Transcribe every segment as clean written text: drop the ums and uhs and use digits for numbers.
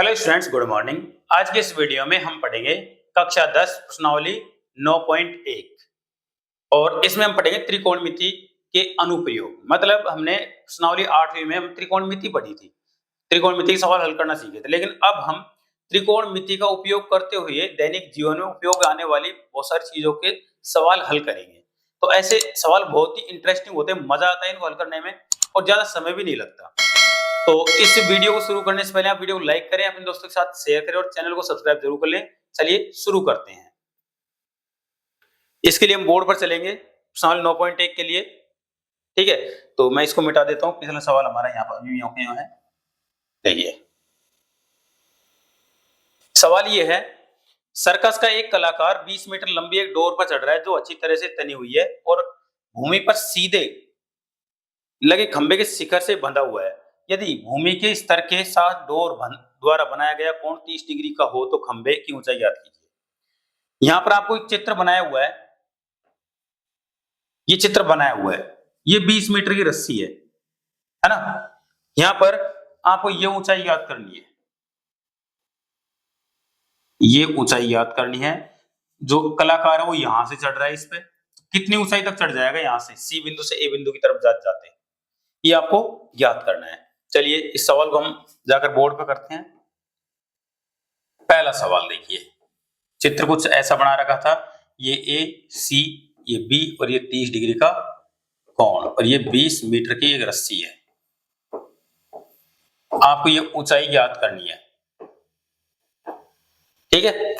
Hello students, good morning. आज के इस वीडियो में हम पढ़ेंगे कक्षा 10 प्रश्नावली 9.1 और इसमें हम पढ़ेंगे त्रिकोणमिति के अनुप्रयोग। मतलब हमने प्रश्नावली 8वीं में हम त्रिकोणमिति पढ़ी थी, त्रिकोणमिति के सवाल हल करना सीखे थे, लेकिन अब हम त्रिकोणमिति का उपयोग करते हुए दैनिक जीवन में उपयोग आने वाली बहुत सारी चीजों के सवाल हल करेंगे। तो ऐसे सवाल बहुत ही इंटरेस्टिंग होते हैं, मजा आता है इनको हल करने में और ज्यादा समय भी नहीं लगता। तो इस वीडियो को शुरू करने से पहले आप वीडियो को लाइक करें, अपने दोस्तों के साथ शेयर करें और चैनल को सब्सक्राइब जरूर कर लें। चलिए शुरू करते हैं। इसके लिए हम बोर्ड पर चलेंगे सवाल 9.1 के लिए। ठीक है, तो मैं इसको मिटा देता हूं। पिछला सवाल हमारा यहाँ पर यूं है। देखिए सवाल ये है, सर्कस का एक कलाकार 20 मीटर लंबी एक डोर पर चढ़ रहा है जो अच्छी तरह से तनी हुई है और भूमि पर सीधे लगे खंबे के शिखर से बंधा हुआ है। यदि भूमि के स्तर के साथ डोर द्वारा बनाया गया कोण 30 डिग्री का हो तो खंबे की ऊंचाई ज्ञात कीजिए। यहाँ पर आपको एक चित्र बनाया हुआ है, ये चित्र बनाया हुआ है, ये 20 मीटर की रस्सी है ना। यहाँ पर आपको ये ऊंचाई याद करनी है, ये ऊंचाई याद करनी है। जो कलाकार है वो यहां से चढ़ रहा है, इस पे कितनी ऊंचाई तक चढ़ जाएगा, यहां से सी बिंदु से ए बिंदु की तरफ जाते हैं, ये आपको याद करना है। चलिए इस सवाल को हम जाकर बोर्ड पर करते हैं। पहला सवाल देखिए, चित्र कुछ ऐसा बना रखा था, ये ए सी, ये बी और ये 30 डिग्री का कोण और ये 20 मीटर की एक रस्सी है। आपको ये ऊंचाई याद करनी है, ठीक है।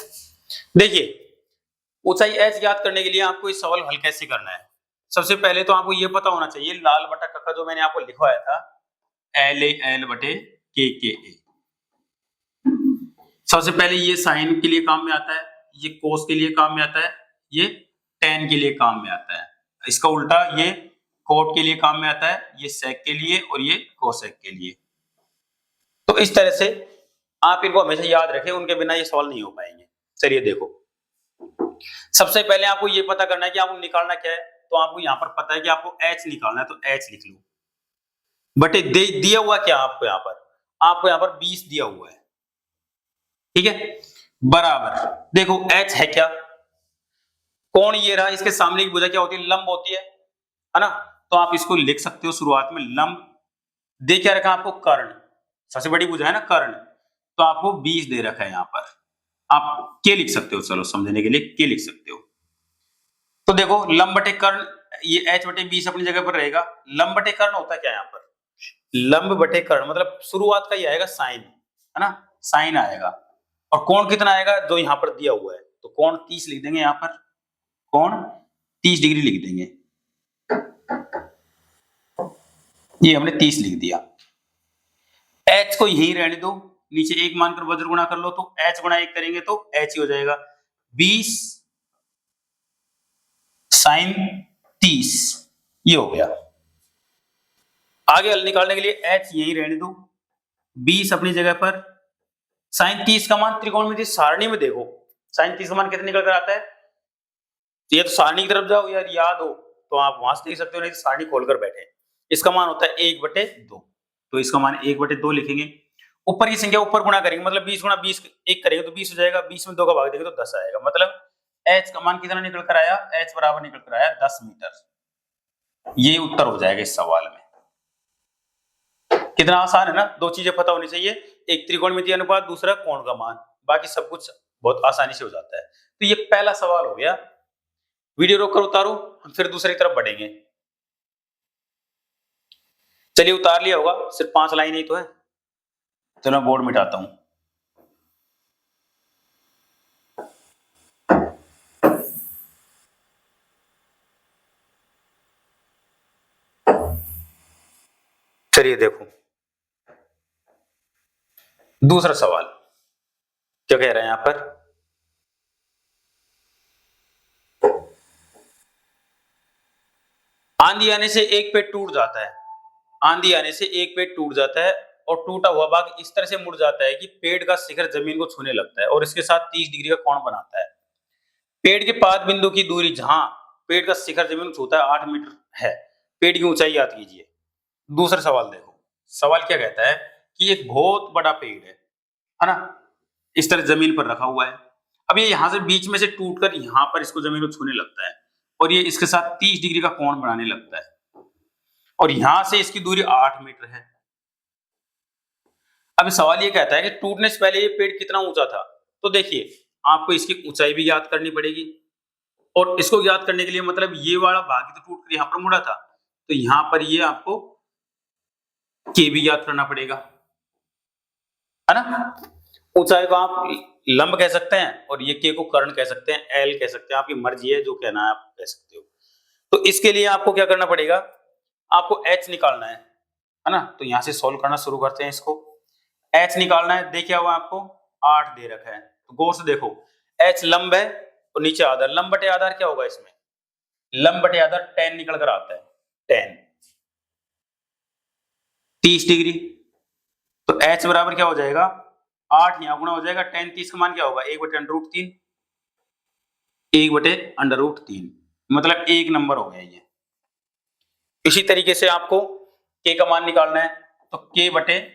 देखिए ऊंचाई एच याद करने के लिए आपको इस सवाल हल कैसे करना है। सबसे पहले तो आपको ये पता होना चाहिए लाल बटा कक्का जो मैंने आपको लिखवाया था, एल ए एल बटे के ए। सबसे पहले ये साइन के लिए काम में आता है, ये कोस के लिए काम में आता है, ये टेन के लिए काम में आता है। इसका उल्टा ये कोट के लिए काम में आता है, ये सेक के लिए और ये कोसेक के लिए। तो इस तरह से आप इनको हमेशा याद रखें, उनके बिना ये सवाल नहीं हो पाएंगे। चलिए देखो, सबसे पहले आपको ये पता करना है कि आपको निकालना क्या है। तो आपको यहाँ पर पता है कि आपको एच निकालना है, तो एच लिख लो बटे दिया हुआ क्या आपको यहाँ पर 20 दिया हुआ है, ठीक है। बराबर देखो एच है क्या, कोण ये रहा, इसके सामने की भुजा क्या होती है, लंब होती है ना। तो आप इसको लिख सकते हो शुरुआत में लंब। दे क्या रखा आपको, कर्ण, सबसे बड़ी भुजा है ना कर्ण, तो आपको 20 दे रखा है। यहाँ पर आप के लिख सकते हो, चलो समझने के लिए के लिख सकते हो। तो देखो लंब बटे कर्ण, ये एच बटे 20 अपनी जगह पर रहेगा। लंब बटे कर्ण होता है क्या यहाँ पर, लंब बटे कर्ण मतलब शुरुआत का ये आएगा साइन, है ना, साइन आएगा। और कोण कितना आएगा जो यहाँ पर दिया हुआ है, तो कोण 30 लिख देंगे, यहाँ पर कोण 30 डिग्री लिख देंगे। ये हमने 30 लिख दिया। एच को यही रहने दो, नीचे 1 मानकर वज्र गुणा कर लो, तो एच गुणा 1 करेंगे तो एच ही हो जाएगा। 20 साइन 30, ये हो गया। आगे हल निकालने के लिए एच यही रहने दो, 20 अपनी जगह पर, साइन 30 का मान त्रिकोणमिति सारणी में देखो, साइन 30 का मान कितने निकल कर आता है। ये तो सारणी की तरफ जाओ यार, याद हो तो आप वहां से देख सकते हो, नहीं तो सारणी खोलकर बैठे। इसका मान होता है 1/2, तो इसका मान 1/2 लिखेंगे। ऊपर की संख्या ऊपर गुणा करेंगे, मतलब 20 गुणा 20 1 करेंगे तो 20 हो जाएगा, 20 में 2 का भाग देंगे तो 10 आएगा। मतलब एच का मान कितना निकल कर आया, एच बराबर निकल कर आया 10 मीटर। ये उत्तर हो जाएगा इस सवाल में। कितना आसान है ना, दो चीजें पता होनी चाहिए, एक त्रिकोणमितीय अनुपात, दूसरा कोण का मान, बाकी सब कुछ बहुत आसानी से हो जाता है। तो ये पहला सवाल हो गया। वीडियो रोक कर उतारो, हम फिर दूसरी तरफ बढ़ेंगे। चलिए उतार लिया होगा, सिर्फ 5 लाइन ही तो है। चलो मैं बोर्ड मिटाता हूं। चलिए देखो दूसरा सवाल क्या कह रहे हैं यहां पर, आंधी आने से एक पेड़ टूट जाता है, आंधी आने से एक पेड़ टूट जाता है और टूटा हुआ भाग इस तरह से मुड़ जाता है कि पेड़ का शिखर जमीन को छूने लगता है और इसके साथ 30 डिग्री का कोण बनाता है। पेड़ के पाद बिंदु की दूरी जहां पेड़ का शिखर जमीन को छूता है 8 मीटर है। पेड़ की ऊंचाई याद कीजिए। दूसरा सवाल देखो, सवाल क्या कहता है कि एक बहुत बड़ा पेड़ है है ना, इस तरह जमीन पर रखा हुआ है। अब ये यहां से बीच में से टूटकर यहां पर इसको जमीन को छूने लगता है और ये इसके साथ 30 डिग्री का कोण बनाने लगता है और यहां से इसकी दूरी 8 मीटर है। अब सवाल ये कहता है कि टूटने से पहले ये पेड़ कितना ऊंचा था। तो देखिए आपको इसकी ऊंचाई भी याद करनी पड़ेगी और इसको याद करने के लिए मतलब ये वाला भाग ही तो टूट कर यहां पर मुड़ा था, तो यहां पर ये आपको के भी याद करना पड़ेगा, है ना। ऊंचाई को आप लंब कह सकते हैं और ये के को कर्ण कह सकते हैं, एल कह सकते हैं, आपकी मर्जी है जो कहना है आप कह सकते हो। तो इसके लिए आपको क्या करना पड़ेगा, आपको एच निकालना है ना। तो यहां से सोल्व करना शुरू करते हैं इसको। एच निकालना है, देखिए हुआ आपको 8 दे रखा है, तो गौर से देखो एच लंब है और नीचे आधार, लंब बटे आधार क्या होगा इसमें, लंब बटे आधार tan निकल कर आता है, tan 30 डिग्री। तो h बराबर क्या हो जाएगा, 8 यहां गुणा हो जाएगा, tan 30 का मान क्या होगा 1/√3, 1/√3 मतलब 1 नंबर हो गया ये। इसी तरीके से आपको k का मान निकालना है, तो k/8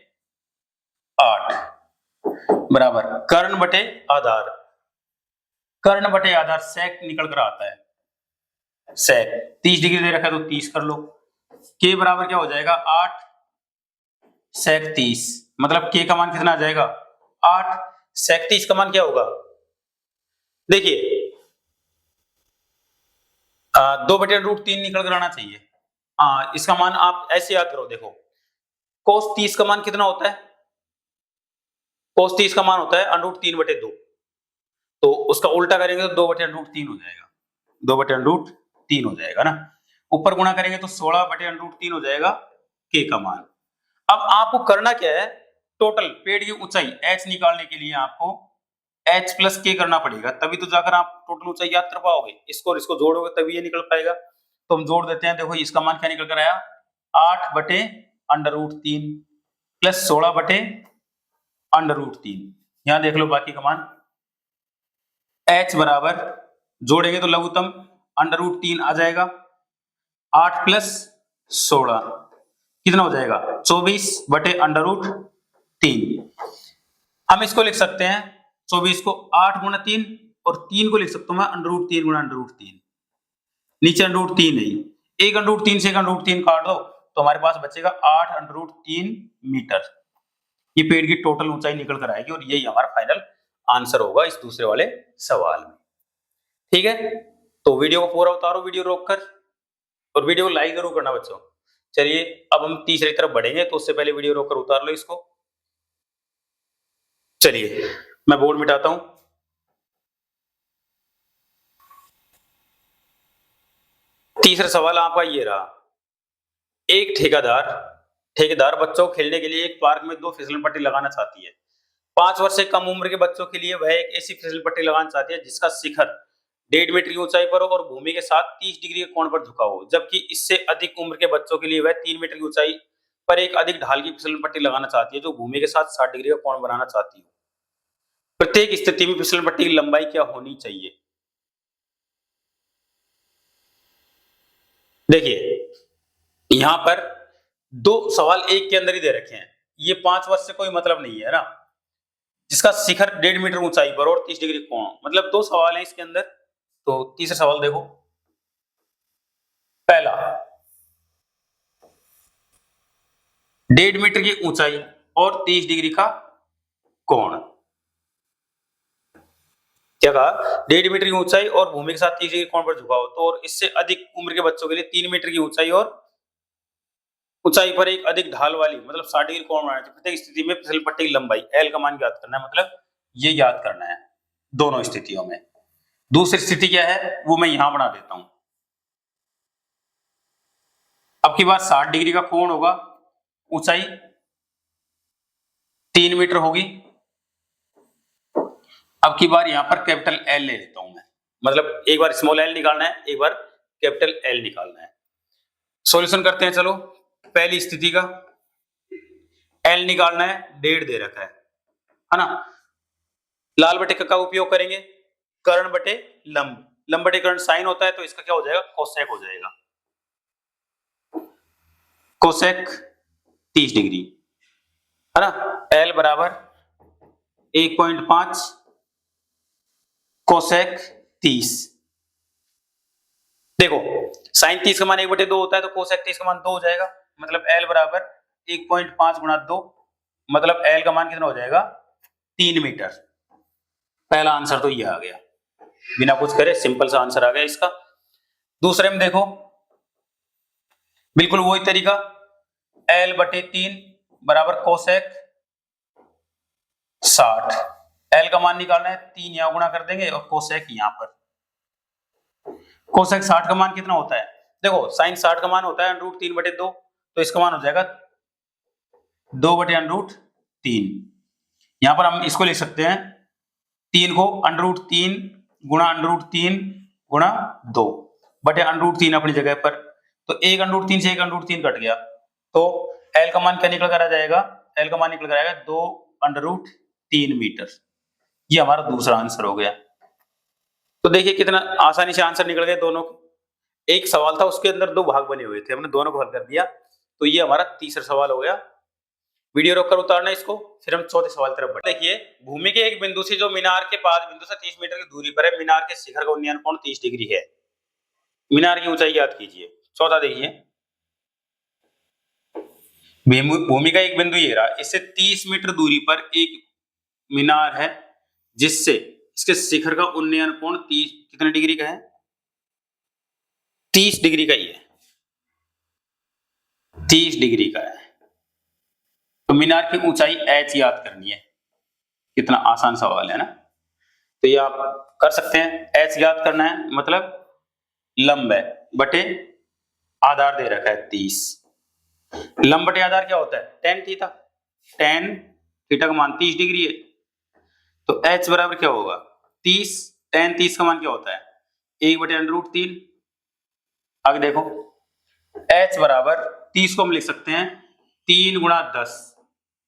बराबर कर्ण बटे आधार, कर्ण बटे आधार sec निकल कर आता है, sec 30 डिग्री दे रखा है तो 30 कर लो, k बराबर क्या हो जाएगा 8 sec 30 मतलब k का मान कितना आ जाएगा 8, sec 30 का मान क्या होगा, देखिए 2/√3 निकल कर आना चाहिए। इसका मान आप ऐसे याद करो, देखो cos 30 का मान कितना होता है, cos 30 का मान होता है √3/2, तो उसका उल्टा करेंगे तो 2/√3 हो जाएगा, 2/√3 हो जाएगा ना। ऊपर गुणा करेंगे तो 16/√3 हो जाएगा k का मान। अब आपको करना क्या है, टोटल पेड़ की ऊंचाई h निकालने के लिए आपको h प्लस k करना पड़ेगा, तभी तो जाकर आप टोटल ऊंचाई याद कर पाओगे। इसको और इसको जोड़ोगे तभी ये निकल पाएगा। तो हम जोड़ देते हैं, देखो इसका मान क्या निकल कर आया 8/√3 प्लस 16/√3। यहां देख लो बाकी का मान, h बराबर जोड़ेंगे तो लघुत्तम √3 आ जाएगा, 8 प्लस 16 कितना हो जाएगा 24/√3। हम इसको लिख सकते हैं 24 को 8 गुणा 3 और 3 को लिख सकता हूं मैं √3 गुणा √3, नीचे √3 नहीं, एक √3 से एक √3 काट दो तो हमारे पास बचेगा 8/√3 मीटर। ये पेड़ की टोटल ऊंचाई निकल कर आएगी और यही हमारा फाइनल आंसर होगा इस दूसरे वाले सवाल में। ठीक है, तो वीडियो को पूरा उतारो वीडियो रोककर और वीडियो को लाइक जरूर करना बच्चों। चलिए अब हम तीसरी तरफ बढ़ेंगे, तो उससे पहले वीडियो रोककर उतार लो इसको। चलिए मैं बोर्ड मिटाता हूं। तीसरा सवाल आपका ये रहा, एक ठेकेदार बच्चों को खेलने के लिए एक पार्क में 2 फिसलन पट्टी लगाना चाहती है। 5 वर्ष से कम उम्र के बच्चों के लिए वह एक ऐसी फिसल पट्टी लगाना चाहती है जिसका शिखर 1.5 मीटर की ऊंचाई पर हो और भूमि के साथ 30 डिग्री के कोण पर झुका हो, जबकि इससे अधिक उम्र के बच्चों के लिए वह 3 मीटर की ऊंचाई पर एक अधिक ढाल की फिसलन पट्टी लगाना चाहती है जो भूमि के साथ 60 डिग्री का कोण बनाना चाहती है। प्रत्येक स्थिति में फिसलन पट्टी की लंबाई क्या होनी चाहिए। देखिए यहां पर 2 सवाल एक के अंदर ही दे रखे हैं, ये 5 वर्ष से कोई मतलब नहीं है ना, जिसका शिखर 1.5 मीटर ऊंचाई पर और 30 डिग्री कोण, मतलब 2 सवाल हैं इसके अंदर। तो तीसरा सवाल देखो, पहला 1.5 मीटर की ऊंचाई और 30 डिग्री का कोण, क्या कहा 1.5 मीटर की ऊंचाई और भूमि के साथ 30 डिग्री कोण पर झुका हो, तो और इससे अधिक उम्र के बच्चों के लिए 3 मीटर की ऊंचाई और ऊंचाई पर एक अधिक ढाल वाली मतलब 60 डिग्री कोण बनाना चाहिए। प्रत्येक स्थिति में फिसल पट्टी की लंबाई एल का मान याद करना है, मतलब ये याद करना है दोनों स्थितियों में। दूसरी स्थिति क्या है वो मैं यहां बना देता हूं। अब की बात 60 डिग्री का कोण होगा, ऊंचाई 3 मीटर होगी। अब की बार यहां पर कैपिटल एल ले लेता हूं मैं, मतलब एक बार स्मॉल एल निकालना है, एक बार कैपिटल एल निकालना है। सॉल्यूशन करते हैं, चलो पहली स्थिति का एल निकालना है, 1.5 दे रखा है ना। लाल बटे का उपयोग करेंगे, कर्ण बटे लंब, लंब बटे कर्ण साइन होता है तो इसका क्या हो जाएगा कोसेक हो जाएगा, कोसेक 30 डिग्री है ना। एल बराबर 1.5 कोसेक 30। देखो साइन 30 का मान 1/2 होता है तो कोसेक 30 का मान 2 हो जाएगा, मतलब L बराबर 1.5 गुणा 2, मतलब L का मान कितना हो जाएगा 3 मीटर। पहला आंसर तो ये आ गया, बिना कुछ करे सिंपल सा आंसर आ गया इसका। दूसरे में देखो बिल्कुल वही तरीका, L/3 बराबर कोसेक 60। L का मान निकालना है, 3 यहां गुणा कर देंगे और कोसेक यहां पर। कोसेक 60 का मान कितना होता है, देखो साइन 60 का मान होता है √3/2, तो इसका मान हो जाएगा 2/√3। यहां पर हम इसको लिख सकते हैं 3 को √3 गुणा √3 गुणा 2/√3 अपनी जगह पर, तो 1 √3 से 1 √3 कट गया, तो L का मान क्या निकल कर आ जाएगा, L का मान निकल कर आएगा 2/√3 मीटर। ये हमारा दूसरा आंसर हो गया। तो देखिए कितना आसानी से आंसर निकल गए दोनों। एक सवाल था उसके अंदर 2 भाग बने हुए थे, हमने दोनों को हल कर दिया, तो ये हमारा तीसरा सवाल हो गया। वीडियो रोककर उतारना इसको, फिर हम चौथे सवाल तरफ बढ़ते। देखिए भूमि के एक बिंदु से जो मीनार के पाद बिंदु से 30 मीटर की दूरी पर है, मीनार के शिखर का उन्नयन कोण 30 डिग्री है। मीनार की ऊंचाई याद कीजिए। चौथा देखिए, भूमि का एक बिंदु ये रहा, इससे 30 मीटर दूरी पर एक मीनार है जिससे इसके शिखर का उन्नयन कोण 30 कितने डिग्री का है, 30 डिग्री का ही है, 30 डिग्री का है। तो मीनार की ऊंचाई h याद करनी है। कितना आसान सवाल है ना, तो ये आप कर सकते हैं। h याद करना है, मतलब लंब है बटे आधार दे रखा है 30। लंब बटे आधार क्या होता है, tan थीटा। tan थीटा का मान 30 डिग्री है, तो h बराबर क्या होगा 30। tan 30 का मान क्या होता है 1/√3। आगे देखो h बराबर 30 को हम लिख सकते हैं 3 गुणा 10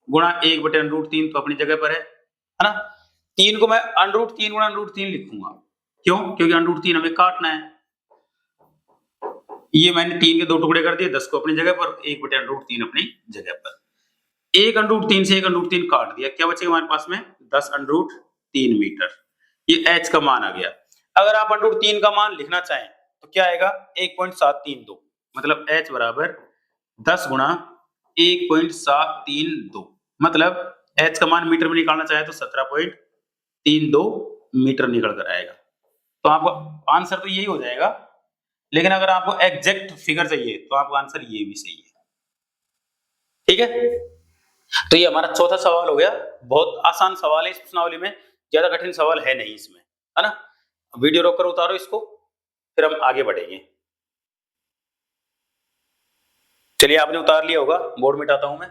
गुणा 1/√3, तो अपनी जगह पर है ना। 3 को मैं √3 गुणा √3 लिखूंगा, क्यों, क्योंकि √3 हमें काटना है। ये मैंने 3 के 2 टुकड़े कर दिए, 10 को अपनी जगह पर, 1/√3 अपनी जगह पर। 1/√3 से 1/√3 काट दिया, क्या बचेगा हमारे पास में 10/√3 मीटर। ये h का मान आ गया। अगर आप √3 का मान लिखना चाहें तो क्या आएगा 1.732, मतलब h बराबर 10 गुणा 1.732, मतलब h का मान मीटर में निकालना चाहे तो 17.32 मीटर निकल कर आएगा। तो आपका आंसर तो यही हो जाएगा, लेकिन अगर आपको एग्जैक्ट फिगर चाहिए तो आपका आंसर ये भी सही है। ठीक है, तो ये हमारा चौथा सवाल हो गया। बहुत आसान सवाल है इस प्रश्नावली में, ज्यादा कठिन सवाल है नहीं इसमें, है ना। वीडियो रोककर उतारो इसको, फिर हम आगे बढ़ेंगे। चलिए आपने उतार लिया होगा, बोर्ड मिटाता हूं मैं।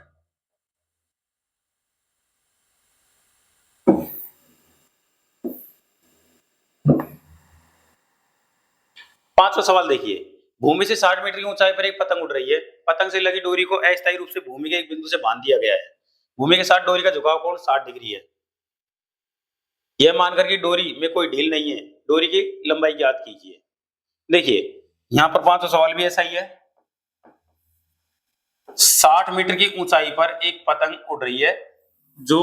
पांचवा सवाल देखिए, भूमि से 60 मीटर की ऊंचाई पर एक पतंग उड़ रही है। पतंग से लगी डोरी को अस्थायी रूप से भूमि के एक बिंदु से बांध दिया गया है। भूमि के साथ डोरी का झुकाव कोण 60 डिग्री है। यह मानकर कि डोरी में कोई ढील नहीं है, डोरी की लंबाई ज्ञात कीजिए। देखिए यहां पर पांचवा सवाल भी ऐसा ही है। 60 मीटर की ऊंचाई पर एक पतंग उड़ रही है जो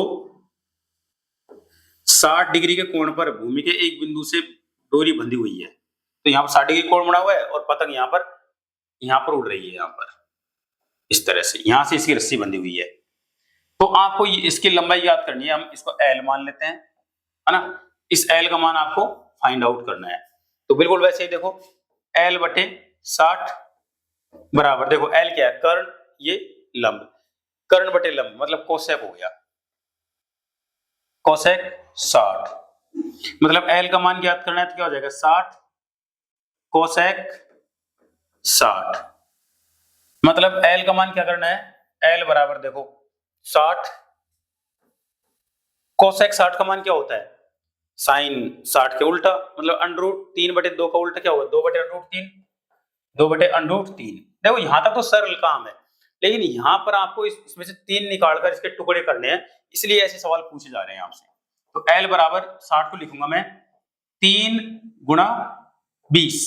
60 डिग्री के कोण पर भूमि के एक बिंदु से डोरी बंधी हुई है। तो यहाँ पर 60 डिग्री कोण बना हुआ है और पतंग यहाँ पर उड़ रही है, यहाँ पर इस तरह से, यहां से इसकी रस्सी बंधी हुई है। तो आपको इसकी लंबाई याद करनी है, हम इसको L मान लेते हैं, है ना। इस L का मान आपको फाइंड आउट करना है। तो बिल्कुल वैसे ही देखो L/60 बराबर, देखो L क्या है, कर्ण, ये लंब, कर्ण बटे लंब मतलब कोसेक हो गया, कोसेक 60, मतलब L का मान ज्ञात करना है तो क्या हो जाएगा 60 कोसेक 60, मतलब L का मान क्या करना है, L बराबर देखो 60 कोसेक 60 का मान क्या होता है साइन 60 के उल्टा, मतलब √3/2 का उल्टा क्या होगा 2/√3, 2/√3। देखो यहां तक तो सरल काम है, लेकिन यहां पर आपको इसमें से 3 निकालकर इसके टुकड़े करने हैं, इसलिए ऐसे सवाल पूछे जा रहे हैं आपसे। तो L बराबर 60 को लिखूंगा मैं 3 गुणा 20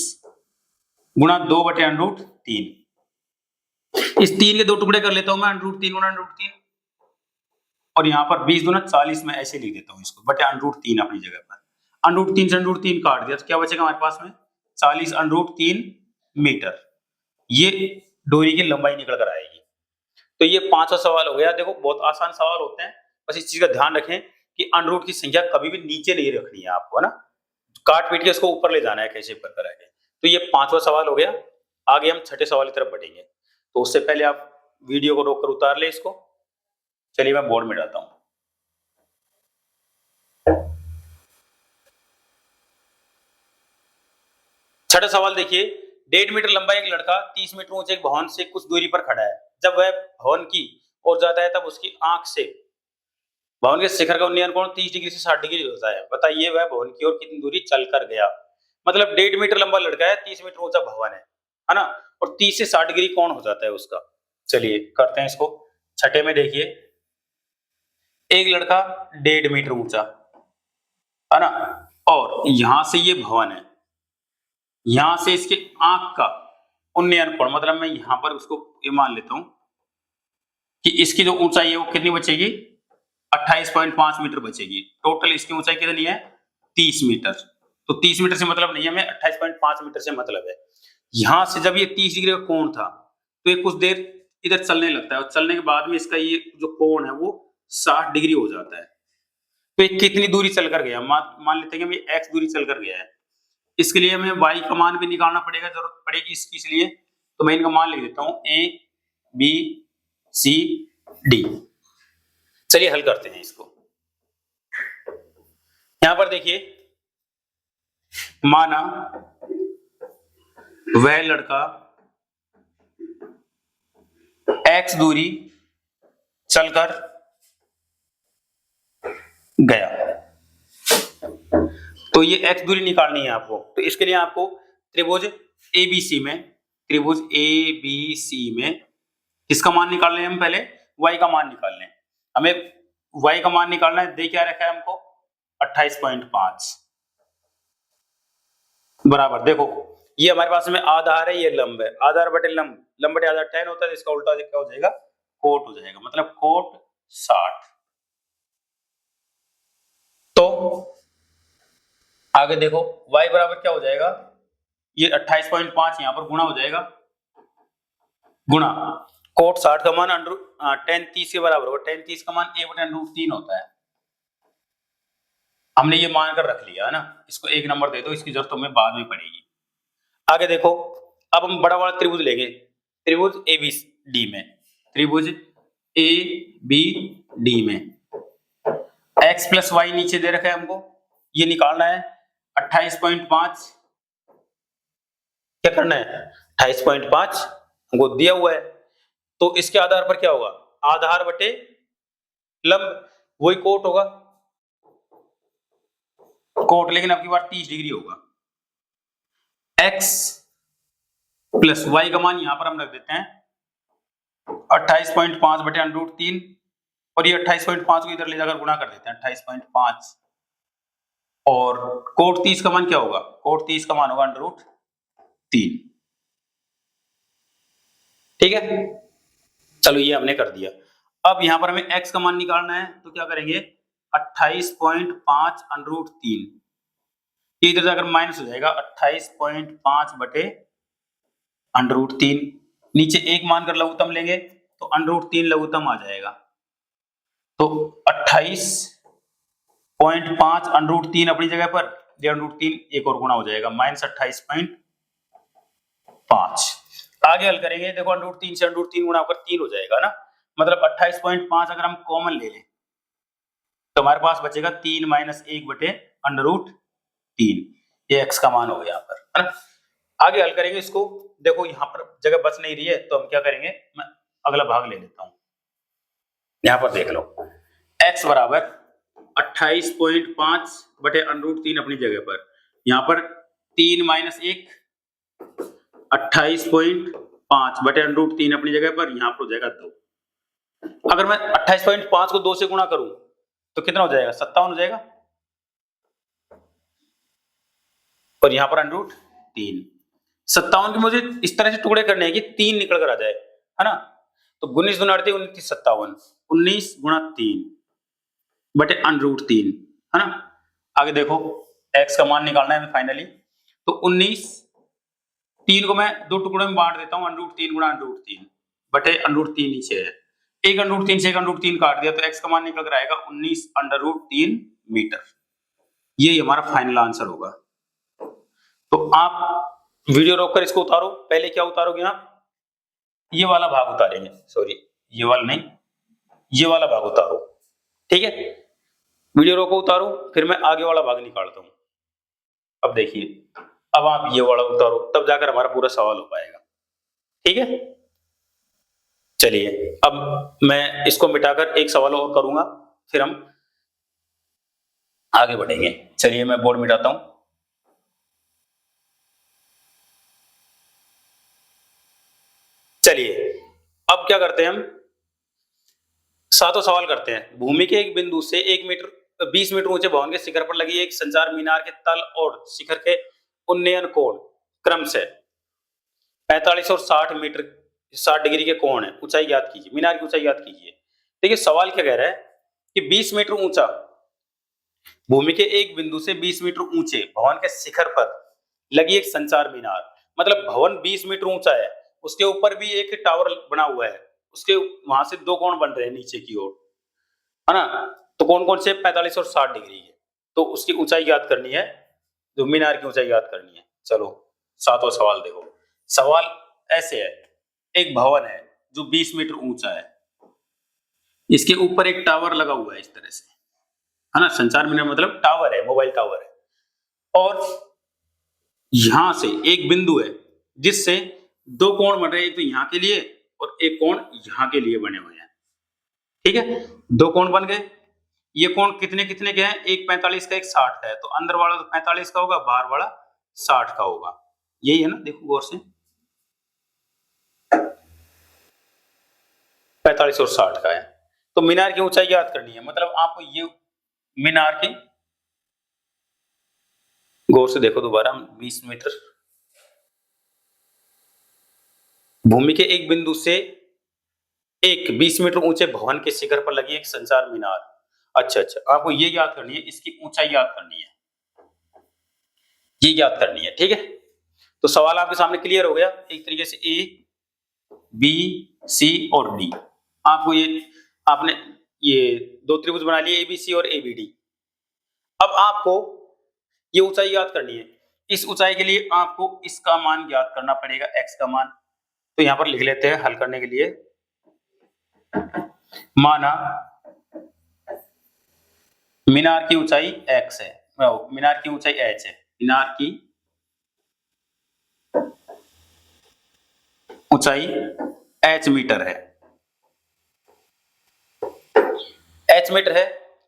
गुणा 2/√3। इस 3 के 2 टुकड़े कर लेता हूं मैं, √3 गुणा √3, और यहाँ पर 20 दूना 40 में ऐसे लिख देता हूँ इसको, बटे √3 अपनी जगह पर। √3 से √3 काट दिया तो क्या बचेगा हमारे पास में 40 √3 मीटर। ये डोरी की लंबाई निकल कर आएगी। तो ये 5वां सवाल हो गया। देखो बहुत आसान सवाल होते हैं, बस इस चीज का ध्यान रखें कि √, की संख्या कभी भी नीचे नहीं रखनी है आपको, है ना, काट पीट के उसको ऊपर ले जाना है कैसे कर कर आगे। तो ये 5वां सवाल हो गया। आगे हम 6ठे सवाल की तरफ बढ़ेंगे, तो उससे पहले आप वीडियो को रोक कर उतार ले इसको। चलिए मैं बोर्ड में डालता हूं। छठा सवाल देखिए, 1.5 मीटर लंबा एक लड़का 30 मीटर ऊंचे एक भवन से कुछ दूरी पर खड़ा है। जब वह भवन की ओर जाता है तब उसकी आंख से भवन के शिखर का उन्नयन कोण 30 डिग्री से 60 डिग्री होता है। बताइए वह भवन की ओर कितनी दूरी चलकर गया। मतलब 1.5 मीटर लंबा लड़का है, 30 मीटर ऊंचा भवन है ना, और 30 से 60 डिग्री कोण हो जाता है उसका। चलिए करते हैं इसको। छठे में देखिए, एक लड़का 1.5 मीटर ऊंचा है ना, और यहां से ये भवन है, यहां से इसके आंख का उन्नयन कोण, मतलब मैं यहां पर उसको ये मान लेता हूं कि इसकी जो ऊंचाई है वो कितनी बचेगी 28.5 मीटर बचेगी। टोटल इसकी ऊंचाई कितनी है 30 मीटर। तो 30 मीटर से मतलब नहीं है हमें, 28.5 मीटर से मतलब है। यहां से जब ये 30 डिग्री का कोण था तो ये कुछ देर इधर चलने लगता है, और चलने के बाद में इसका ये जो कोण है वो 60 डिग्री हो जाता है। तो ये कितनी दूरी चलकर गया, मान लेते हैं कि ये x दूरी चलकर गया है। इसके लिए हमें y का मान भी निकालना पड़ेगा, जरूरत पड़ेगी इसकी, इसलिए तो मैं इनका मान लिख देता हूं a b c d। चलिए हल करते हैं इसको। यहां पर देखिए, माना वह लड़का x दूरी चलकर गया, तो ये x दूरी निकालनी है आपको। तो इसके लिए आपको त्रिभुज ABC में, त्रिभुज ABC में किसका मान निकाल लें हम, पहले y का मान निकाल लें। हमें y का मान निकालना है, दे क्या रखा है हमको 28.5 बराबर। देखो ये हमारे पास में आधार है, ये लंब है, आधार बटे लंब, लंब बटे आधार tan होता है, इसका उल्टा क्या हो जाएगा कोट हो जाएगा, मतलब कोट 60। तो आगे देखो y बराबर क्या हो जाएगा, ये 28.5 यहां पर गुणा हो जाएगा, गुणा कोट 60 का मान tan 30 के बराबर होगा। tan 30 का मान a/√3 होता है। हमने ये मान कर रख लिया है ना, इसको 1 नंबर दे दो, इसकी जरूरत हमें बाद में पड़ेगी। आगे देखो, अब हम बड़ा वाला त्रिभुज लेंगे, त्रिभुज ABD में, त्रिभुज ABD में x + y नीचे दे रखा है हमको, ये निकालना है 28.5। क्या करना है 28.5 हमको दिया हुआ है, तो इसके आधार पर क्या होगा आधार बटे लंब, वही कोट होगा, कोट लेकिन अब की बार 30 डिग्री होगा। x + y का मान यहां पर हम रख देते हैं 28.5 बटे √3, और ये 28.5 को इधर ले जाकर गुणा कर देते हैं 28.5, और कोट 30 का मान क्या होगा, कोट 30 का मान होगा √3। ठीक है, चलो ये हमने कर दिया। अब यहां पर हमें x का मान निकालना है, तो क्या करेंगे 28.5 √3, ये इधर जाकर माइनस हो जाएगा 28.5 बटे √3, नीचे एक मानकर लघुत्तम लेंगे तो √3 लघुत्तम आ जाएगा। तो 28.5 √3 अपनी जगह पर, √3 एक और गुना हो जाएगा -28.5। आगे हल करेंगे, देखो √3 से √3 गुणा होकर 3 हो जाएगा ना, मतलब 28.5 अगर हम कॉमन ले लें तो हमारे पास बचेगा 3 - 1 बटे √3, ये x का मान हो गया यहाँ पर, है ना। आगे हल करेंगे इसको, देखो यहाँ पर जगह बच नहीं रही है तो हम क्या करेंगे, मैं अगला भाग ले लेता हूं। यहाँ पर देख लो x बराबर 28.5 बटे √3 अपनी जगह पर, यहाँ पर 3 - 1 28.5 बटे √3 अपनी जगह पर, यहाँ पर हो जाएगा 2। अगर मैं 28.5 को 2 से गुणा करूं तो कितना हो जाएगा 57 हो जाएगा, और यहाँ पर √3। 57 के मुझे इस तरह से टुकड़े करने हैं कि 3 निकल कर आ जाए, है ना। तो 19 × 2 = 28, 19 × 57, 19 × 3 बटे √3, है ना। आगे देखो x का मान निकालना है फाइनली, तो 19, 3 को मैं 2 टुकड़ों में बांट देता हूँ, √3 गुणा √3 बटे √3 नीचे है, एक √3 से एक √3 काट दिया तो x का मान निकल कर आएगा 19 √3 मीटर। ये हमारा फाइनल आंसर होगा। तो आप वीडियो रोककर इसको उतारो। पहले क्या उतारोगे आप, ये वाला भाग उतारेंगे, सॉरी ये वाला नहीं, ये वाला भाग उतारो, ठीक है। वीडियो रोको, उतारो, फिर मैं आगे वाला भाग निकालता हूं। अब देखिए, अब आप ये वाला उतारो, तब जाकर हमारा पूरा सवाल हो पाएगा, ठीक है। चलिए अब मैं इसको मिटाकर एक सवाल और करूंगा, फिर हम आगे बढ़ेंगे। चलिए मैं बोर्ड मिटाता हूं। चलिए अब क्या करते हैं, हम सातों सवाल करते हैं। भूमि के एक बिंदु से 20 मीटर ऊंचे भवन के शिखर पर लगी एक संचार मीनार के तल और शिखर के उन्नयन कोण क्रम से 45 और 60 डिग्री के कोण है, ऊंचाई ज्ञात कीजिए, मीनार की ऊंचाई ज्ञात कीजिए। देखिए सवाल क्या कह रहा है कि 20 मीटर ऊंचा, भूमि के एक बिंदु से 20 मीटर ऊंचे भवन के शिखर पर लगी एक संचार मीनार, मतलब भवन 20 मीटर ऊंचा है, उसके ऊपर भी एक टावर बना हुआ है, उसके वहां से दो कोण बन रहे हैं नीचे की ओर, है ना। तो कौन कौन से, 45 और 60 डिग्री के, तो उसकी ऊंचाई ज्ञात करनी है, जो मीनार की ऊंचाई ज्ञात करनी है। चलो सातवां सवाल देखो। सवाल ऐसे है, एक भवन है जो 20 मीटर ऊंचा है, इसके ऊपर एक टावर लगा हुआ है इस तरह से, है ना। संचार मीनार मतलब टावर है, मोबाइल टावर है, और यहां से एक बिंदु है जिससे दो कोण बन रहे हैं, एक तो यहां के लिए और एक कोण यहां के लिए बने हुए हैं, ठीक है। दो कोण बन गए, ये कोण कितने कितने के हैं, एक 45 का एक 60 का है, तो अंदर वाला तो 45 का होगा, बाहर वाला 60 का होगा, यही है ना। देखो गौर से, 45 और 60 का है, तो मीनार की ऊंचाई याद करनी है, मतलब आपको ये मीनार की, गौर से देखो दोबारा, 20 मीटर, भूमि के एक बिंदु से एक 20 मीटर ऊंचे भवन के शिखर पर लगी एक संचार मीनार। अच्छा अच्छा, आपको ये याद करनी है, इसकी ऊंचाई याद करनी है, ये याद करनी है, ठीक है। तो सवाल आपके सामने क्लियर हो गया एक तरीके से, ए बी सी और डी। आपको ये, आपने ये दो त्रिभुज बना लिए, एबीसी और एबीडी। अब आपको ये ऊंचाई याद करनी है, इस ऊंचाई के लिए आपको इसका मान याद करना पड़ेगा, एक्स का मान। तो यहां पर लिख लेते हैं हल करने के लिए, माना मीनार की ऊंचाई x है, मीनार की ऊंचाई h है, मीनार की ऊंचाई h मीटर है, h मीटर है।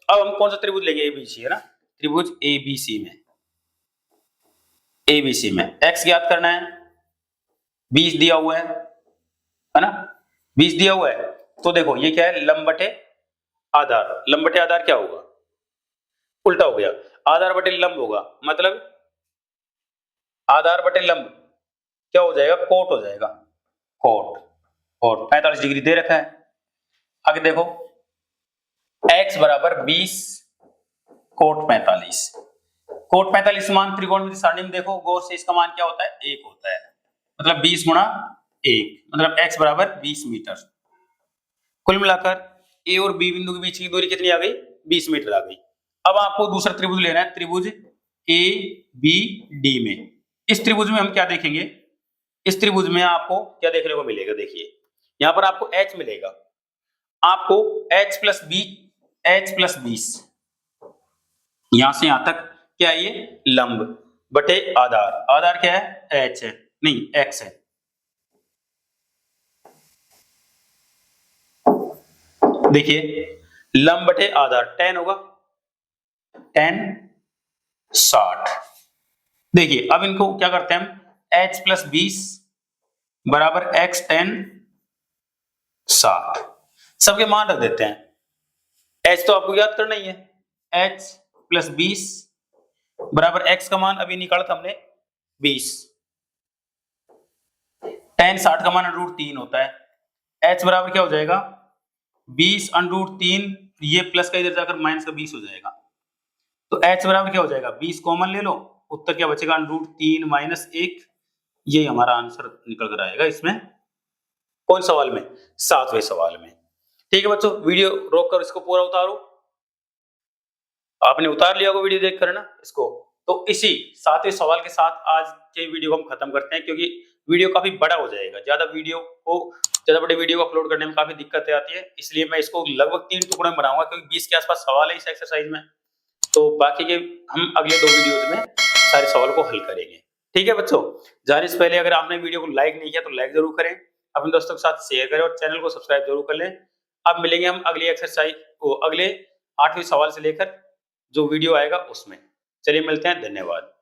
अब हम कौन सा त्रिभुज लेंगे, एबीसी है ना, त्रिभुज एबीसी में, एबीसी में x ज्ञात करना है, 20 दिया हुआ है ना, 20 दिया हुआ है। तो देखो ये क्या है, लंब बटे आधार, लंब बटे आधार क्या होगा, उल्टा हो गया, आधार बटे लंब होगा, मतलब आधार बटे लंब क्या हो जाएगा, कोट हो जाएगा, कोट, और 45 डिग्री दे रखा है। आगे देखो x बराबर 20 कोट 45, कोट 45 मान त्रिकोणमिति सारणी में देखो गौर से, इसका मान क्या होता है, 1 होता है, मतलब 20 गुणा 1, मतलब x बराबर 20 मीटर। कुल मिलाकर a और b बिंदु के बीच की दूरी कितनी आ गई, 20 मीटर आ गई। अब आपको दूसरा त्रिभुज लेना है, त्रिभुज ए बी डी में। इस त्रिभुज में हम क्या देखेंगे, इस त्रिभुज में आपको क्या देखने को मिलेगा, देखिए यहां पर आपको h मिलेगा, आपको h प्लस 20, यहां से यहां तक क्या है, ये लंब बटे आधार, आधार क्या है, h है, नहीं x है। देखिए लंब बटे आधार tan होगा, tan 60। देखिए अब इनको क्या करते हैं हम, h प्लस 20 बराबर x tan 60, सबके मान रख देते हैं। h तो आपको याद करना ही है, h प्लस 20 बराबर x का मान अभी निकाला था हमने 20, tan 60 का मान √3 होता है, h बराबर क्या हो जाएगा, 20 √3 ये प्लस का इधर जाकर माइनस का 20 हो जाएगा। तो h बराबर क्या हो जाएगा, 20 कॉमन ले लो, उत्तर क्या बचेगा, √3 माइनस 1। ये हमारा आंसर निकल कर आएगा इसमें। कौन सवाल में, 7वें सवाल में। ठीक है बच्चों, वीडियो रोक कर इसको पूरा उतारो। आपने उतार लिया होगा वीडियो देख कर ना इसको। तो इसी 7वें सवाल के साथ आज के वीडियो को हम खत्म करते हैं, क्योंकि वीडियो काफी बड़ा हो जाएगा। ज्यादा बड़े वीडियो को अपलोड करने में काफी दिक्कतें आती है, इसलिए मैं इसको लगभग 3 टुकड़ों में बनाऊंगा, क्योंकि 20 के आसपास सवाल है इस एक्सरसाइज में। तो बाकी के हम अगले 2 वीडियोज में सारे सवाल को हल करेंगे। ठीक है बच्चों, जाने से पहले अगर आपने वीडियो को लाइक नहीं किया तो लाइक जरूर करें, अपने दोस्तों के साथ शेयर करें और चैनल को सब्सक्राइब जरूर कर लें। अब मिलेंगे हम अगली एक्सरसाइज को अगले 8वें सवाल से लेकर जो वीडियो आएगा उसमें। चलिए मिलते हैं, धन्यवाद।